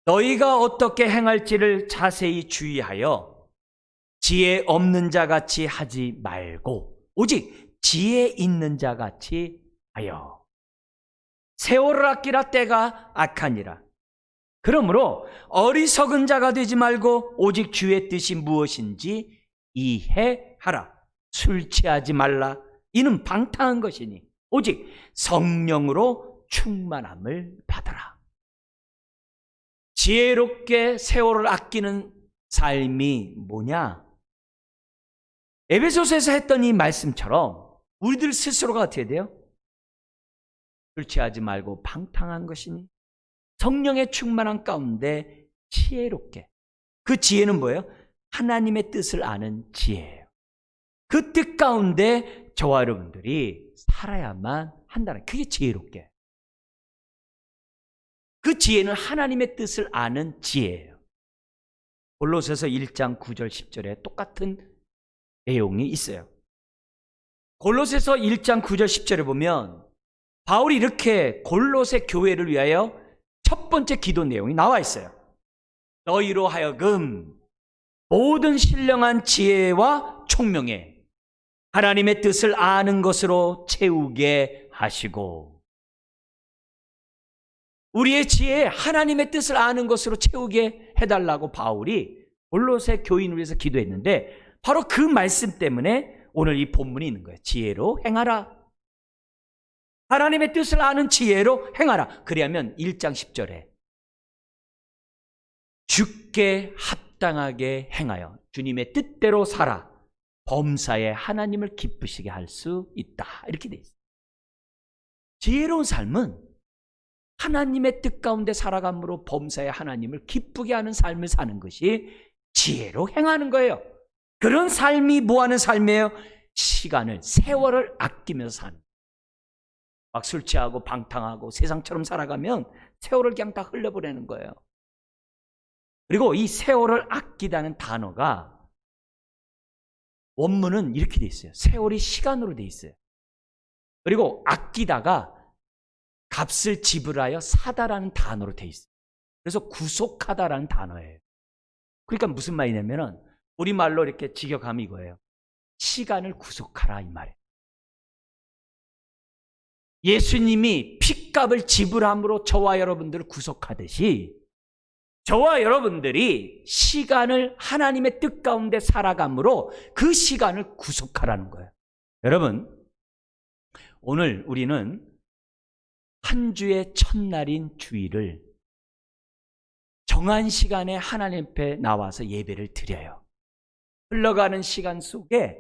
너희가 어떻게 행할지를 자세히 주의하여 지혜 없는 자 같이 하지 말고 오직 지혜 있는 자 같이 하여 세월을 아끼라 때가 악하니라. 그러므로 어리석은 자가 되지 말고 오직 주의 뜻이 무엇인지 이해하라. 술 취하지 말라. 이는 방탕한 것이니 오직 성령으로 충만함을 받아라. 지혜롭게 세월을 아끼는 삶이 뭐냐? 에베소서에서 했던 이 말씀처럼 우리들 스스로가 어떻게 돼요? 술 취하지 말고 방탕한 것이니 성령의 충만한 가운데 지혜롭게. 그 지혜는 뭐예요? 하나님의 뜻을 아는 지혜예요. 그 뜻 가운데 저와 여러분들이 살아야만 한다는, 그게 지혜롭게. 그 지혜는 하나님의 뜻을 아는 지혜예요. 골로새서 1장 9절 10절에 똑같은 내용이 있어요. 골로새서 1장 9절 10절에 보면 바울이 이렇게 골로새 교회를 위하여 첫 번째 기도 내용이 나와 있어요. 너희로 하여금 모든 신령한 지혜와 총명에 하나님의 뜻을 아는 것으로 채우게 하시고, 우리의 지혜에 하나님의 뜻을 아는 것으로 채우게 해달라고 바울이 골로새 교인을 위해서 기도했는데 바로 그 말씀 때문에 오늘 이 본문이 있는 거예요. 지혜로 행하라. 하나님의 뜻을 아는 지혜로 행하라. 그리하면 1장 10절에 주께 합당하게 행하여 주님의 뜻대로 살아 범사에 하나님을 기쁘시게 할 수 있다. 이렇게 돼 있어요. 지혜로운 삶은 하나님의 뜻 가운데 살아감으로 범사에 하나님을 기쁘게 하는 삶을 사는 것이 지혜로 행하는 거예요. 그런 삶이 뭐하는 삶이에요? 시간을, 세월을 아끼면서 사는. 막 술 취하고 방탕하고 세상처럼 살아가면 세월을 그냥 다 흘려보내는 거예요. 그리고 이 세월을 아끼다는 단어가 원문은 이렇게 돼 있어요. 세월이 시간으로 돼 있어요. 그리고 아끼다가 값을 지불하여 사다라는 단어로 돼 있어요. 그래서 구속하다라는 단어예요. 그러니까 무슨 말이냐면은 우리말로 이렇게 직역하면 이거예요. 시간을 구속하라 이 말이에요. 예수님이 핏값을 지불함으로 저와 여러분들을 구속하듯이 저와 여러분들이 시간을 하나님의 뜻 가운데 살아감으로 그 시간을 구속하라는 거예요. 여러분, 오늘 우리는 한 주의 첫날인 주일을 정한 시간에 하나님 앞에 나와서 예배를 드려요. 흘러가는 시간 속에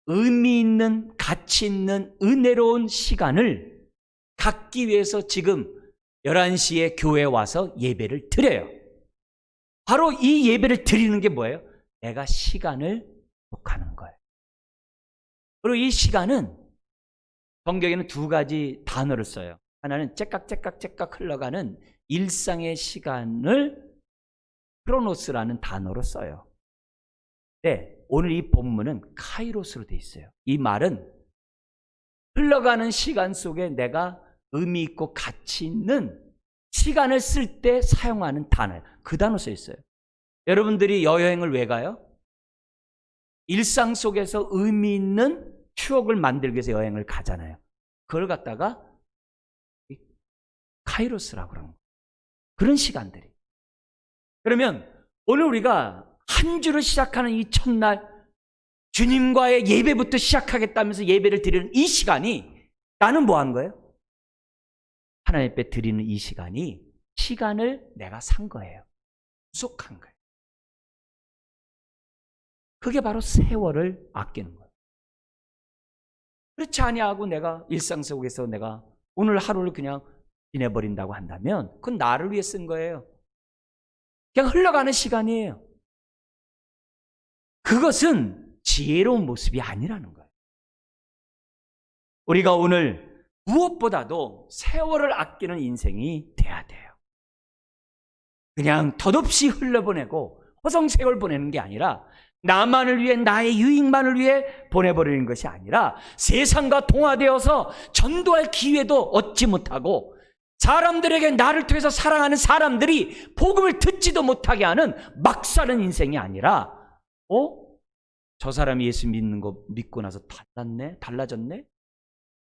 의미 있는, 가치 있는, 은혜로운 시간을 갖기 위해서 지금 11시에 교회에 와서 예배를 드려요. 바로 이 예배를 드리는 게 뭐예요? 내가 시간을 기록하는 거예요. 그리고 이 시간은 성경에는 두 가지 단어를 써요. 하나는 째깍째깍째깍 흘러가는 일상의 시간을 크로노스라는 단어로 써요. 네, 오늘 이 본문은 카이로스로 돼 있어요. 이 말은 흘러가는 시간 속에 내가 의미 있고 가치 있는 시간을 쓸 때 사용하는 단어예요. 그 단어 써 있어요. 여러분들이 여행을 왜 가요? 일상 속에서 의미 있는 추억을 만들기 위해서 여행을 가잖아요. 그걸 갖다가 카이로스라고 그러는 거예요. 그런 시간들이. 그러면 오늘 우리가 한 주를 시작하는 이 첫날 주님과의 예배부터 시작하겠다면서 예배를 드리는 이 시간이 나는 뭐 한 거예요? 하나님 앞에 드리는 이 시간이 시간을 내가 산 거예요. 구속한 거예요. 그게 바로 세월을 아끼는 거예요. 그렇지 아니하고 내가 일상 속에서 내가 오늘 하루를 그냥 지내버린다고 한다면 그건 나를 위해 쓴 거예요. 그냥 흘러가는 시간이에요. 그것은 지혜로운 모습이 아니라는 거예요. 우리가 오늘 무엇보다도 세월을 아끼는 인생이 돼야 돼요. 그냥 덧없이 흘려보내고 허송세월 보내는 게 아니라 나만을 위해, 나의 유익만을 위해 보내버리는 것이 아니라 세상과 동화되어서 전도할 기회도 얻지 못하고 사람들에게 나를 통해서 사랑하는 사람들이 복음을 듣지도 못하게 하는 막 사는 인생이 아니라 저 사람이 예수 믿는 거 믿고 나서 달라졌네?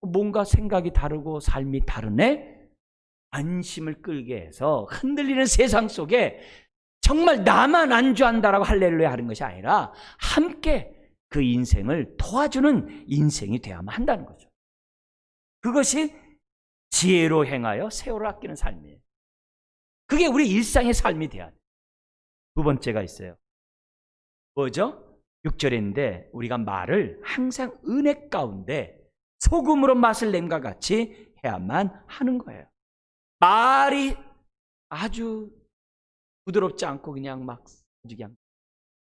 뭔가 생각이 다르고 삶이 다르네? 안심을 끌게 해서 흔들리는 세상 속에 정말 나만 안주한다라고 할렐루야 하는 것이 아니라 함께 그 인생을 도와주는 인생이 되어야만 한다는 거죠. 그것이 지혜로 행하여 세월을 아끼는 삶이에요. 그게 우리 일상의 삶이 돼야 돼요. 두 번째가 있어요. 뭐죠? 6절에 있는데 우리가 말을 항상 은혜 가운데 소금으로 맛을 냄과 같이 해야만 하는 거예요. 말이 아주 부드럽지 않고 그냥 막 그냥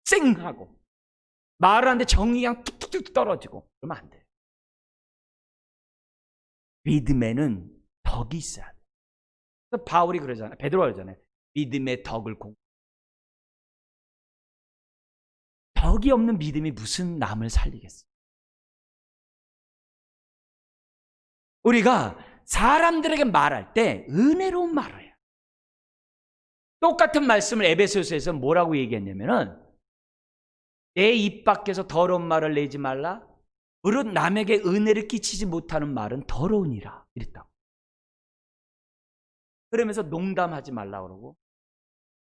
쌩하고 말을 하는데 정이 그냥 툭툭툭 떨어지고 그러면 안 돼요. 믿음에는 덕이 있어야 돼요. 그래서 바울이 그러잖아요. 베드로가 그러잖아요. 믿음의 덕을 덕이 없는 믿음이 무슨 남을 살리겠어요? 우리가 사람들에게 말할 때 은혜로운 말을 해요. 똑같은 말씀을 에베소서에서 뭐라고 얘기했냐면은 내 입 밖에서 더러운 말을 내지 말라. 무릇 남에게 은혜를 끼치지 못하는 말은 더러우니라 이랬다고. 그러면서 농담하지 말라고 그러고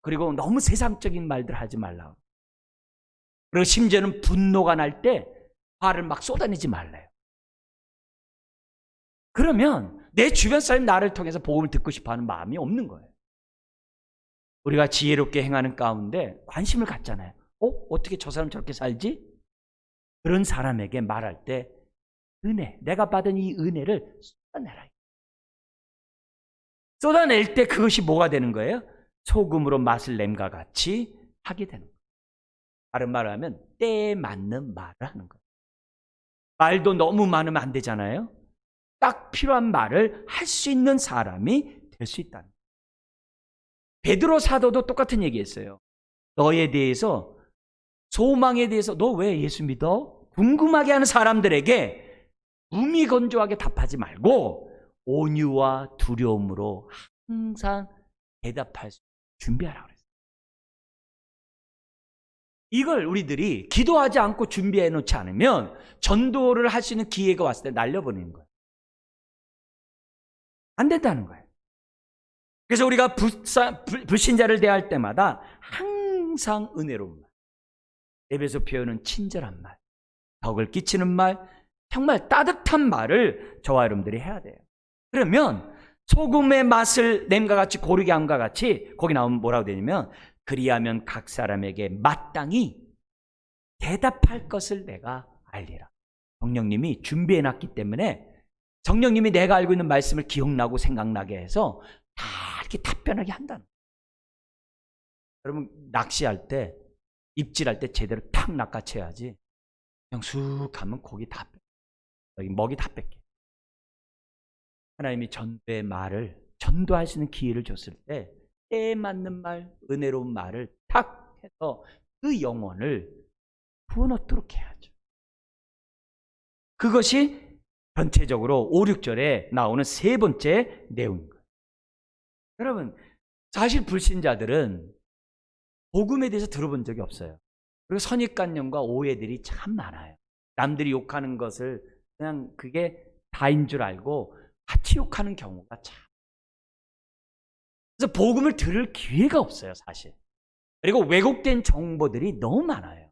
그리고 너무 세상적인 말들 하지 말라고 그리고 심지어는 분노가 날 때 화를 막 쏟아내지 말래요. 그러면 내 주변 사람이 나를 통해서 복음을 듣고 싶어하는 마음이 없는 거예요. 우리가 지혜롭게 행하는 가운데 관심을 갖잖아요. 어떻게 저 사람 저렇게 살지? 그런 사람에게 말할 때 은혜, 내가 받은 이 은혜를 쏟아내라. 쏟아낼 때 그것이 뭐가 되는 거예요? 소금으로 맛을 냄과 같이 하게 되는 거예요. 다른 말을 하면 때에 맞는 말을 하는 거예요. 말도 너무 많으면 안 되잖아요. 딱 필요한 말을 할 수 있는 사람이 될 수 있다는 거예요. 베드로 사도도 똑같은 얘기했어요. 너에 대해서 소망에 대해서 너 왜 예수 믿어? 궁금하게 하는 사람들에게 무미건조하게 답하지 말고 온유와 두려움으로 항상 대답할 수 준비하라고 그랬어요. 이걸 우리들이 기도하지 않고 준비해 놓지 않으면 전도를 할 수 있는 기회가 왔을 때 날려버리는 거예요. 안 된다는 거예요. 그래서 우리가 불신자를 대할 때마다 항상 은혜로운 말, 입에서 표현은 친절한 말, 덕을 끼치는 말, 정말 따뜻한 말을 저와 여러분들이 해야 돼요. 그러면 소금의 맛을 냄과 같이 고르게 함과 같이 거기 나오면 뭐라고 되냐면 그리하면 각 사람에게 마땅히 대답할 것을 내가 알리라. 성령님이 준비해놨기 때문에 성령님이 내가 알고 있는 말씀을 기억나고 생각나게 해서 다 이렇게 답변하게 한다는 거예요. 여러분 낚시할 때 입질할 때 제대로 탁 낚아채야지 그냥 쑥 하면 고기 다 뺏겨. 여기 먹이 다 뺏겨. 하나님이 전도의 말을 전도할 수 있는 기회를 줬을 때 때에 맞는 말, 은혜로운 말을 탁 해서 그 영혼을 부어넣도록 해야죠. 그것이 전체적으로 5, 6절에 나오는 세 번째 내용인 거예요. 여러분 사실 불신자들은 복음에 대해서 들어본 적이 없어요. 그리고 선입관념과 오해들이 참 많아요. 남들이 욕하는 것을 그냥 그게 다인 줄 알고 같이 욕하는 경우가 참. 그래서 복음을 들을 기회가 없어요, 사실. 그리고 왜곡된 정보들이 너무 많아요.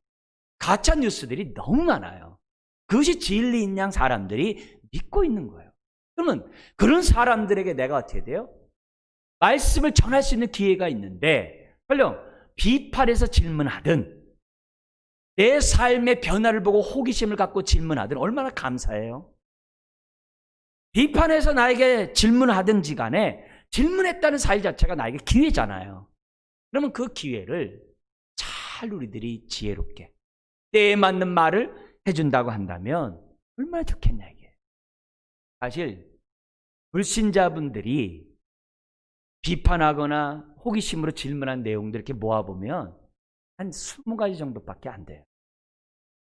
가짜 뉴스들이 너무 많아요. 그것이 진리인 양 사람들이 믿고 있는 거예요. 그러면 그런 사람들에게 내가 어떻게 돼요? 말씀을 전할 수 있는 기회가 있는데 설령 비판해서 질문하든 내 삶의 변화를 보고 호기심을 갖고 질문하든 얼마나 감사해요. 비판해서 나에게 질문하든지 간에 질문했다는 사실 자체가 나에게 기회잖아요. 그러면 그 기회를 잘 우리들이 지혜롭게 때에 맞는 말을 해준다고 한다면 얼마나 좋겠냐 이게. 사실 불신자분들이 비판하거나 호기심으로 질문한 내용들 이렇게 모아보면 한 20가지 정도밖에 안 돼요.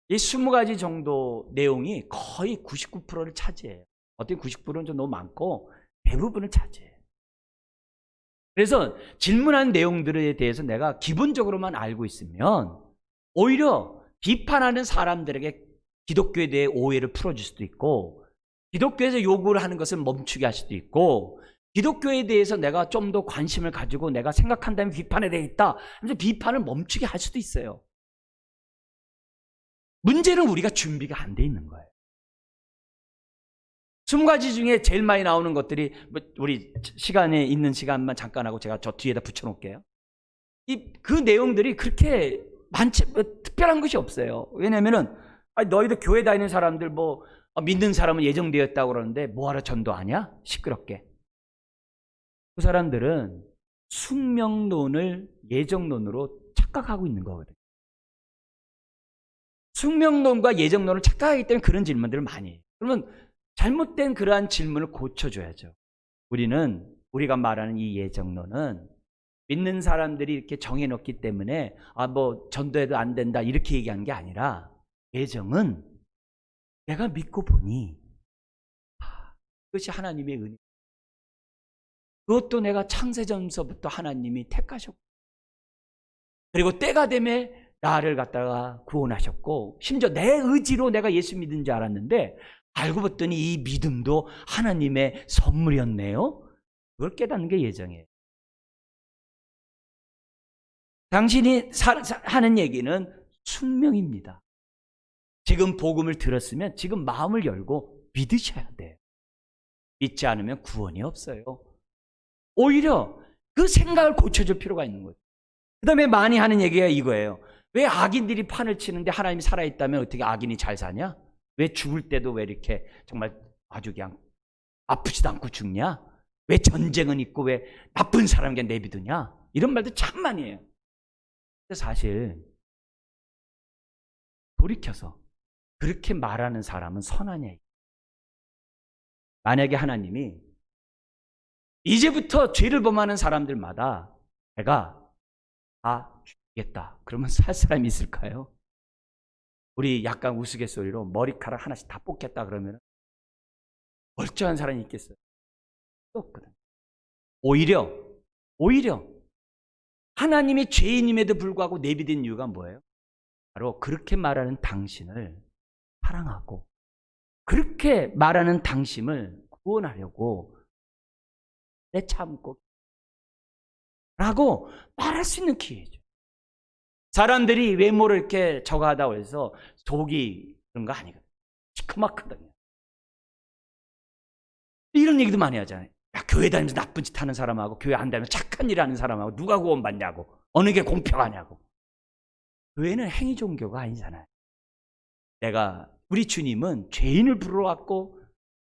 이 20가지 정도 내용이 거의 99%를 차지해요. 어떻게 90%는 좀 너무 많고 대부분을 차지해요. 그래서 질문한 내용들에 대해서 내가 기본적으로만 알고 있으면 오히려 비판하는 사람들에게 기독교에 대해 오해를 풀어줄 수도 있고 기독교에서 요구를 하는 것을 멈추게 할 수도 있고 기독교에 대해서 내가 좀 더 관심을 가지고 내가 생각한다면 비판에 대해 있다 하면서 비판을 멈추게 할 수도 있어요. 문제는 우리가 준비가 안 돼 있는 거예요. 20가지 중에 제일 많이 나오는 것들이 우리 시간에 있는 시간만 잠깐 하고 제가 저 뒤에다 붙여놓을게요. 그 내용들이 그렇게 특별한 것이 없어요. 왜냐하면은 너희들 교회 다니는 사람들 믿는 사람은 예정되었다고 그러는데 뭐하러 전도하냐? 시끄럽게. 그 사람들은 숙명론을 예정론으로 착각하고 있는 거거든요. 숙명론과 예정론을 착각하기 때문에 그런 질문들을 많이 해요. 그러면 잘못된 그러한 질문을 고쳐줘야죠. 우리가 말하는 이 예정론은 믿는 사람들이 이렇게 정해놓기 때문에 전도해도 안 된다 이렇게 얘기하는 게 아니라 예정은 내가 믿고 보니 그것이 하나님의 은혜. 그것도 내가 창세전서부터 하나님이 택하셨고 그리고 때가 되면 나를 갖다가 구원하셨고 심지어 내 의지로 내가 예수 믿은 줄 알았는데 알고 봤더니 이 믿음도 하나님의 선물이었네요. 그걸 깨닫는 게 예정이에요. 당신이 하는 얘기는 숙명입니다. 지금 복음을 들었으면 지금 마음을 열고 믿으셔야 돼요. 믿지 않으면 구원이 없어요. 오히려 그 생각을 고쳐줄 필요가 있는 거죠. 그 다음에 많이 하는 얘기가 이거예요. 왜 악인들이 판을 치는데 하나님이 살아있다면 어떻게 악인이 잘 사냐? 왜 죽을 때도 왜 이렇게 정말 아주 그냥 아프지도 않고 죽냐? 왜 전쟁은 있고 왜 나쁜 사람에게 내비두냐? 이런 말도 참 많이 해요. 근데 사실 돌이켜서 그렇게 말하는 사람은 선하냐? 만약에 하나님이 이제부터 죄를 범하는 사람들마다 내가 다 죽겠다. 그러면 살 사람이 있을까요? 우리 약간 우스갯소리로 머리카락 하나씩 다 뽑겠다 그러면 멀쩡한 사람이 있겠어요? 없거든. 오히려 하나님이 죄인임에도 불구하고 내비된 이유가 뭐예요? 바로 그렇게 말하는 당신을 사랑하고 그렇게 말하는 당신을 구원하려고 내 참고 라고 말할 수 있는 기회죠. 사람들이 외모를 이렇게 저거 하다고 해서 속이 그런 거 아니거든요. 시커멓거든요. 이런 얘기도 많이 하잖아요. 야, 교회 다니면서 나쁜 짓 하는 사람하고 교회 안 다니면서 착한 일 하는 사람하고 누가 구원받냐고, 어느 게 공평하냐고. 교회는 행위 종교가 아니잖아요. 우리 주님은 죄인을 부르러 왔고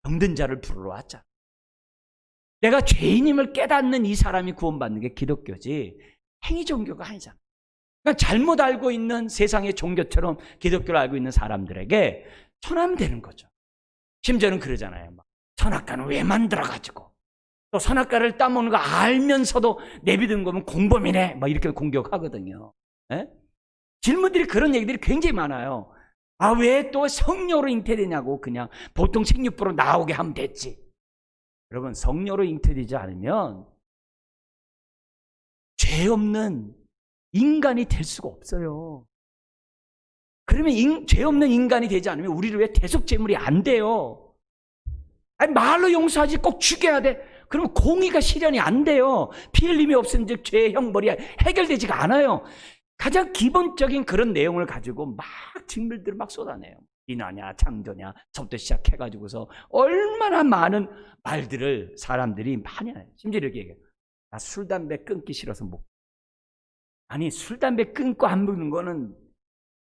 병든 자를 부르러 왔잖아. 내가 죄인임을 깨닫는 이 사람이 구원받는 게 기독교지 행위 종교가 아니잖아. 그러니까 잘못 알고 있는 세상의 종교처럼 기독교를 알고 있는 사람들에게 전하면 되는 거죠. 심지어는 그러잖아요. 막 선악과는 왜 만들어가지고, 또 선악과를 따먹는 거 알면서도 내비두는 거면 공범이네, 막 이렇게 공격하거든요. 예? 질문들이, 그런 얘기들이 굉장히 많아요. 아, 왜 또 성녀로 잉태되냐고. 그냥 보통 생육부로 나오게 하면 됐지. 여러분, 성녀로 잉태되지 않으면 죄 없는 인간이 될 수가 없어요. 그러면 죄 없는 인간이 되지 않으면 우리를 왜 대속제물이 안 돼요? 아니, 말로 용서하지 꼭 죽여야 돼? 그러면 공의가 실현이 안 돼요. 피 흘림이 없은 즉 죄의 형벌이 해결되지가 않아요. 가장 기본적인 그런 내용을 가지고 막 징벌들을 막 쏟아내요. 인하냐 창조냐 저부터 시작해가지고서 얼마나 많은 말들을 사람들이 많이 해요. 심지어 이렇게 얘기해요. 나 술, 담배 끊기 싫어서 못. 아니, 술, 담배 끊고 안 먹는 거는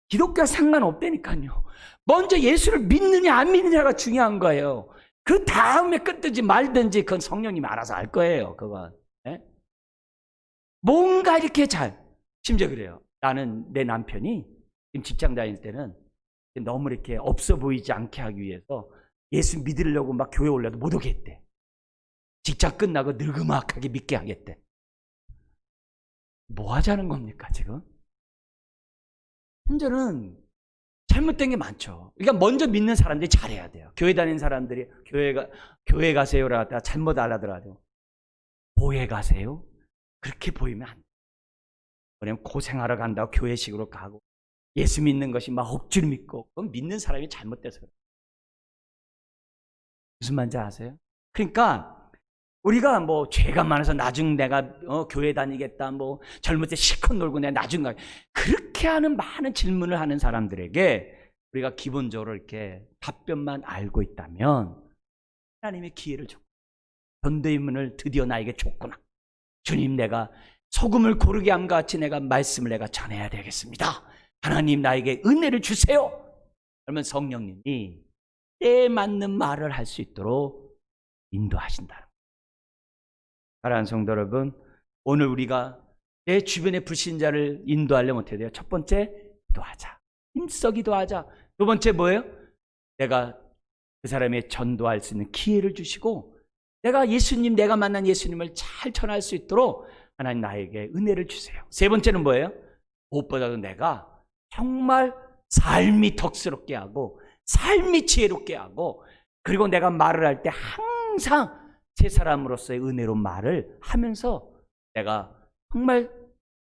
기독교와 상관없다니까요. 먼저 예수를 믿느냐 안 믿느냐가 중요한 거예요. 그 다음에 끊든지 말든지 그건 성령님이 알아서 알 거예요. 그건. 네? 뭔가 이렇게 심지어 그래요. 나는 내 남편이 지금 직장 다닐 때는 너무 이렇게 없어 보이지 않게 하기 위해서 예수 믿으려고 막 교회 올라도 못 오게 했대. 직장 끝나고 느그막하게 믿게 하겠대. 뭐 하자는 겁니까 지금? 현재는 잘못된 게 많죠. 그러니까 먼저 믿는 사람들이 잘해야 돼요. 교회 다니는 사람들이 교회 가세요라 하다가 잘못 알아들어가지고 교회 가세요? 그렇게 보이면 안 돼요. 왜냐면 고생하러 간다고 교회식으로 가고 예수 믿는 것이 막 억지로 믿고, 그건 믿는 사람이 잘못돼서 그래요. 무슨 말인지 아세요? 그러니까 우리가 뭐 죄가 많아서 나중 내가 교회 다니겠다, 뭐 젊을 때 실컷 놀고 내가 나중 가, 그렇게 하는 많은 질문을 하는 사람들에게 우리가 기본적으로 이렇게 답변만 알고 있다면 하나님의 기회를 줬고, 전도의 문을 드디어 나에게 줬구나. 주님, 내가 소금을 고르게 함과 같이 내가 말씀을 내가 전해야 되겠습니다. 하나님, 나에게 은혜를 주세요. 그러면 성령님이 때에 맞는 말을 할 수 있도록 인도하신다. 사랑하는 성도 여러분, 오늘 우리가 내 주변의 불신자를 인도하려면 어떻게 돼요? 첫 번째, 기도하자. 힘써 기도하자. 두 번째 뭐예요? 내가 그 사람의 전도할 수 있는 기회를 주시고, 내가 만난 예수님을 잘 전할 수 있도록 하나님 나에게 은혜를 주세요. 세 번째는 뭐예요? 무엇보다도 내가 정말 삶이 덕스럽게 하고 삶이 지혜롭게 하고, 그리고 내가 말을 할 때 항상 새 사람으로서의 은혜로운 말을 하면서 내가 정말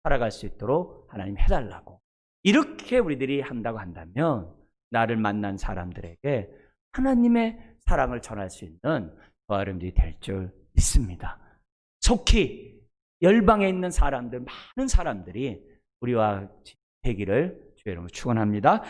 살아갈 수 있도록 하나님 해달라고. 이렇게 우리들이 한다고 한다면 나를 만난 사람들에게 하나님의 사랑을 전할 수 있는 저와 여러분들이 될 줄 믿습니다. 속히 열방에 있는 사람들, 많은 사람들이 우리와 되기를 주의 이름으로 축원합니다.